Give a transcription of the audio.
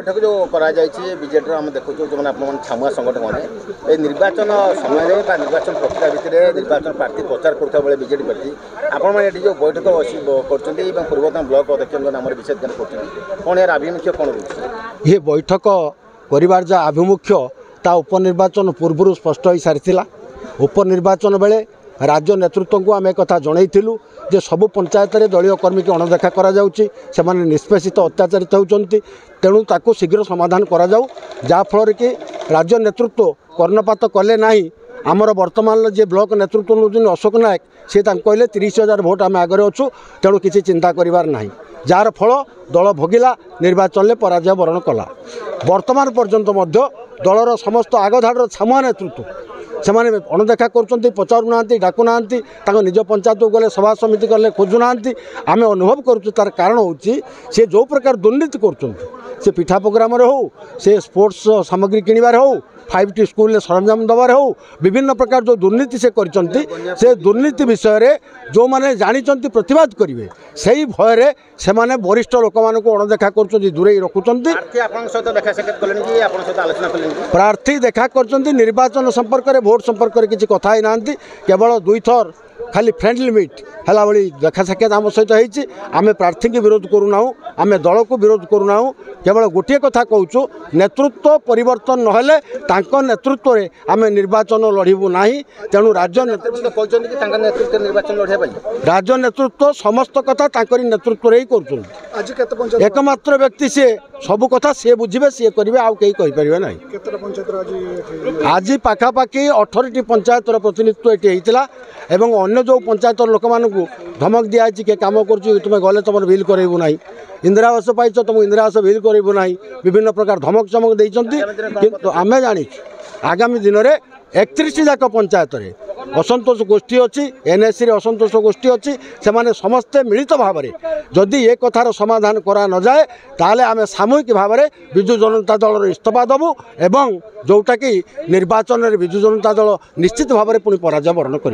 बैठक जो बीजेडी आम देखु जो मैंने छामुआ संगठन मैंने ये निर्वाचन समय निर्वाचन प्रक्रिया भितर निर्वाचन प्रार्थी प्रचार करुवा बीजेडी प्रार्थी आपण मैंने जो बैठक कर पूर्वतन ब्लॉक अध्यक्ष नाम विशेष कौन यार आभिमुख्य कौन रोचे ये बैठक कर जो आभिमुख्य ता उपनिर्वाचन पूर्व स्पष्ट हो सारी उपनिर्वाचन बेले राज्य नेतृत्व को आम एक जनईलु जे सबु पंचायत दलीय कर्मी की अणदेखा कर निष्पेषित अत्याचारित होती तेणु ताकू शीघ्र समाधान कराफल कि राज्य नेतृत्व कर्णपात कले ना आमर वर्तमान जे ब्लॉक नेतृत्व नौ अशोक नायक सी कहले 30,000 भोट आम आगे अच्छु तेणु किसी चिंता करार ना जार फल दल भोगिला निर्वाचन में पराजय वरण कला वर्तमान पर्यंत दलर समस्त आगधाड़ छामुआ नेतृत्व से अणदेखा कर पचारूना डाकुना निज पंचायत गले सभा समिति गले खोजुना आम अनुभव करुँ तार कारण हूँ सी जो प्रकार दुर्नीति कर पिठा प्रोग्राम हो से स्पोर्ट्स सामग्री किणवार हो 5टी स्कूल सरंजाम दबार हो विभिन्न प्रकार जो दुर्नीति से दुर्नीति विषय जो मैंने जानी प्रतिवाद करेंगे से ही भय से वरिष्ठ लोक मान अणदेखा कर दूरे रखुंट प्रार्थी देखा कर निर्वाचन संपर्क में भोट संपर्क में किसी कथा ही ना केवल 2 थर खाली फ्रेंडली मीट है भाई देखा साक्षात आम सहित होमें प्रार्थी की विरोध करूना आम दल को विरोध करूना केवल गोटे कथा कहूँ नेतृत्व परिवर्तन नहेले नेतृत्व में आम निर्वाचन लड़बू ना तेणु राज्य राज्य नेतृत्व समस्त कथा नेतृत्व ही कर एकमात्र व्यक्ति सी सबू कथा सी बुझे सी करेंगे आउ कहीं कहींपर ना आज पाखापाखि 18टी पंचायतर प्रतिनिधित्व ये होता एवं अन्य जो पंचायत लोक मानू धमक दिखाई किए कम कर तुम गले तुम बिल करेबू ना इंदिरा आवास पाइछ तुम इंदिरा आवास बिल करेबू ना विभिन्न प्रकार धमक चमक देते आम जानी आगामी दिन में 31 जाक पंचायत असंतोष गोष्ठी अच्छी एनएससी असंतोष गोष्ठी अच्छी से समस्ते मिलित भाव में जदि ये कथार समाधान करा न जाए ताले आम सामूहिक भाव में विजु जनता दल इस्तीफा देवु एवं जोटा कि निर्वाचन में विजु जनता दल निश्चित भाव में पुणी पराजय वरण कर।